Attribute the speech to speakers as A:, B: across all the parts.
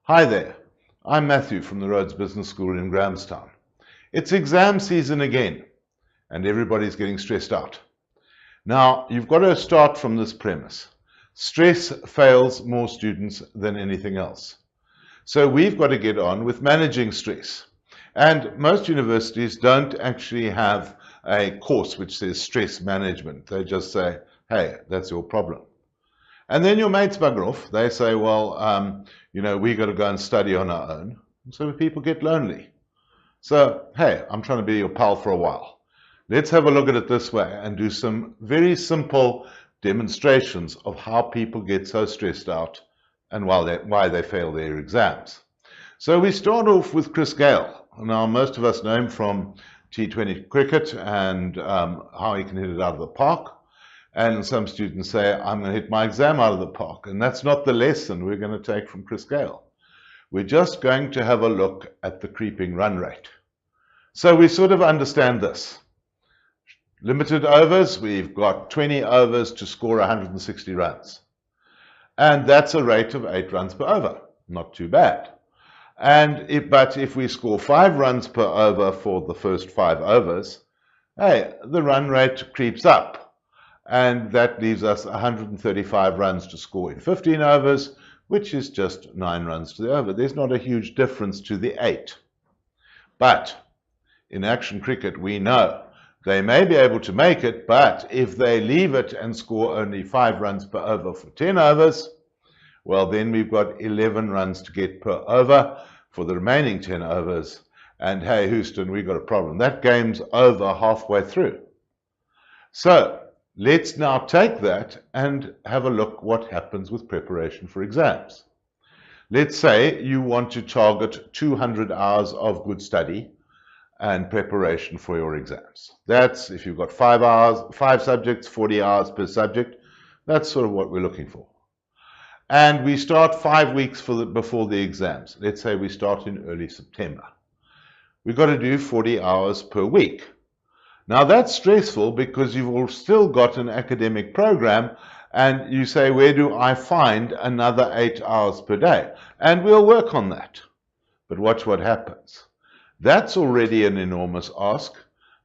A: Hi there, I'm Matthew from the Rhodes Business School in Grahamstown. It's exam season again, and everybody's getting stressed out. Now, you've got to start from this premise. Stress fails more students than anything else. So we've got to get on with managing stress. And most universities don't actually have a course which says stress management. They just say, hey, that's your problem. And then your mates bugger off. They say, well, we've got to go and study on our own. And so people get lonely. So, hey, I'm trying to be your pal for a while. Let's have a look at it this way and do some very simple demonstrations of how people get so stressed out and why they fail their exams. So we start off with Chris Gayle. Now, most of us know him from T20 cricket and how he can hit it out of the park. And some students say, I'm going to hit my exam out of the park. And that's not the lesson we're going to take from Chris Gayle. We're just going to have a look at the creeping run rate. So we sort of understand this. Limited overs, we've got 20 overs to score 160 runs. And that's a rate of 8 runs per over. Not too bad. But if we score 5 runs per over for the first 5 overs, hey, the run rate creeps up. And that leaves us 135 runs to score in 15 overs, which is just 9 runs to the over. There's not a huge difference to the 8. But in action cricket, we know they may be able to make it, but if they leave it and score only 5 runs per over for 10 overs, well, then we've got 11 runs to get per over for the remaining 10 overs. And hey, Houston, we've got a problem. That game's over halfway through. So let's now take that and have a look what happens with preparation for exams. Let's say you want to target 200 hours of good study and preparation for your exams. That's if you've got 5 subjects, 40 hours per subject. That's sort of what we're looking for. And we start 5 weeks before the exams. Let's say we start in early September. We've got to do 40 hours per week. Now that's stressful because you've still got an academic program and you say, where do I find another 8 hours per day? And we'll work on that. But watch what happens. That's already an enormous ask.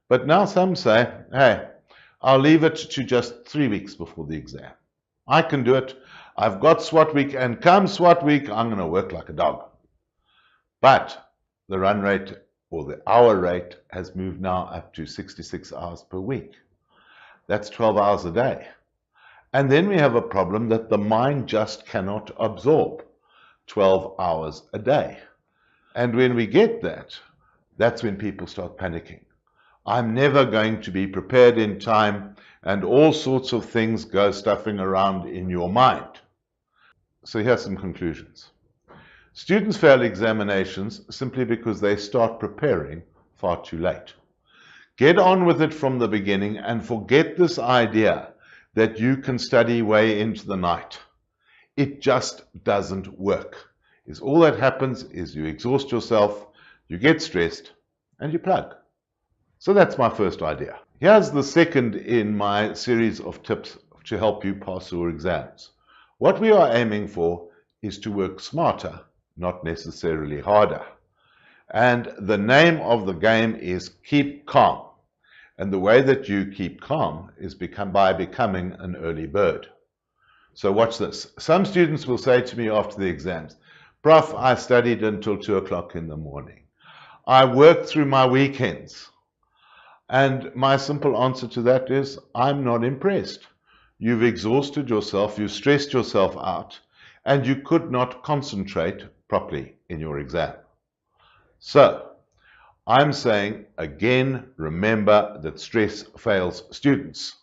A: But now some say, hey, I'll leave it to just 3 weeks before the exam. I can do it. I've got SWAT week, and come SWAT week, I'm going to work like a dog. But the run rate or the hour rate has moved now up to 66 hours per week. That's 12 hours a day. And then we have a problem that the mind just cannot absorb 12 hours a day. And when we get that, that's when people start panicking. I'm never going to be prepared in time, and all sorts of things go stuffing around in your mind. So here's some conclusions. Students fail examinations simply because they start preparing far too late. Get on with it from the beginning and forget this idea that you can study way into the night. It just doesn't work. All that happens is you exhaust yourself, you get stressed, and you plug. So that's my first idea. Here's the second in my series of tips to help you pass your exams. What we are aiming for is to work smarter, not necessarily harder. And the name of the game is keep calm. And the way that you keep calm is by becoming an early bird. So watch this. Some students will say to me after the exams, Prof, I studied until 2 o'clock in the morning. I worked through my weekends. And my simple answer to that is, I'm not impressed. You've exhausted yourself, you've stressed yourself out, and you could not concentrate properly in your exam. So, I'm saying, again, remember that stress fails students.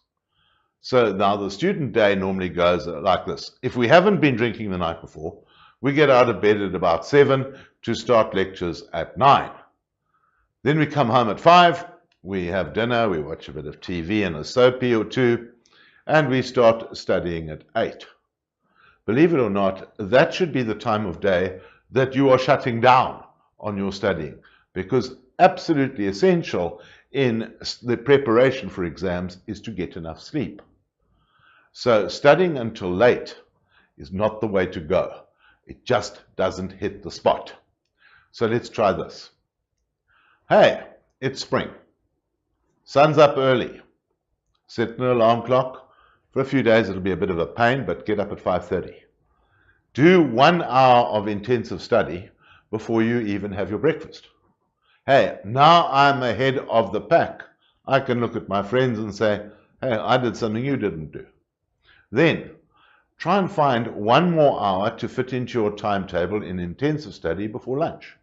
A: So now the student day normally goes like this. If we haven't been drinking the night before, we get out of bed at about 7 to start lectures at 9. Then we come home at 5, we have dinner, we watch a bit of TV and a soapy or two, and we start studying at 8. Believe it or not, that should be the time of day that you are shutting down on your studying, because absolutely essential in the preparation for exams is to get enough sleep. So studying until late is not the way to go. It just doesn't hit the spot. So let's try this. Hey, it's spring. Sun's up early. Set an alarm clock. For a few days it'll be a bit of a pain, but get up at 5:30. Do 1 hour of intensive study before you even have your breakfast. Hey, now I'm ahead of the pack. I can look at my friends and say, hey, I did something you didn't do. Then, try and find 1 more hour to fit into your timetable in intensive study before lunch.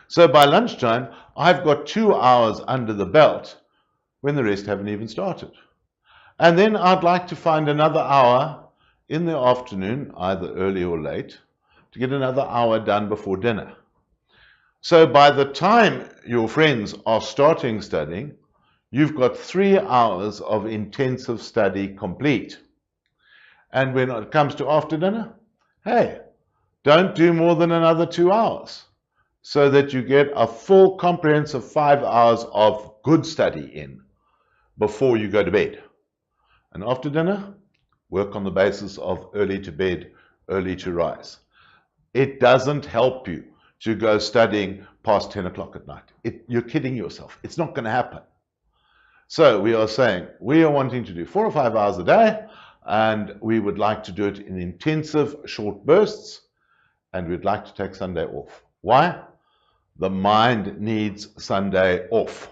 A: So by lunchtime, I've got 2 hours under the belt when the rest haven't even started. And then I'd like to find another hour in the afternoon, either early or late, to get another hour done before dinner. So by the time your friends are starting studying, you've got 3 hours of intensive study complete. And when it comes to after dinner, hey, don't do more than another 2 hours so that you get a full comprehensive 5 hours of good study in before you go to bed. And after dinner, work on the basis of early to bed, early to rise. It doesn't help you to go studying past 10 o'clock at night. You're kidding yourself. It's not going to happen. So we are saying we are wanting to do 4 or 5 hours a day, and we would like to do it in intensive short bursts, and we'd like to take Sunday off. Why? The mind needs Sunday off.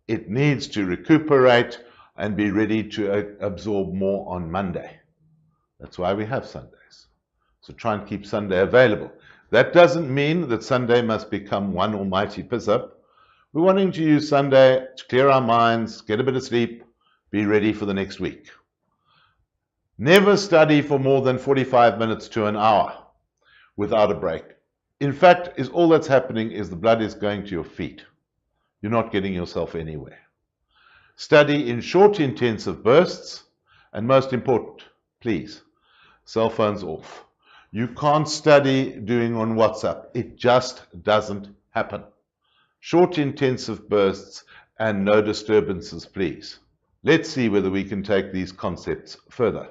A: It needs to recuperate and be ready to absorb more on Monday. That's why we have Sundays. So try and keep Sunday available. That doesn't mean that Sunday must become one almighty piss-up. We're wanting to use Sunday to clear our minds, get a bit of sleep, be ready for the next week. Never study for more than 45 minutes to an hour without a break. In fact, all that's happening is the blood is going to your feet. You're not getting yourself anywhere. Study in short, intensive bursts, and most important, please, cell phones off. You can't study doing on WhatsApp. It just doesn't happen. Short, intensive bursts and no disturbances, please. Let's see whether we can take these concepts further.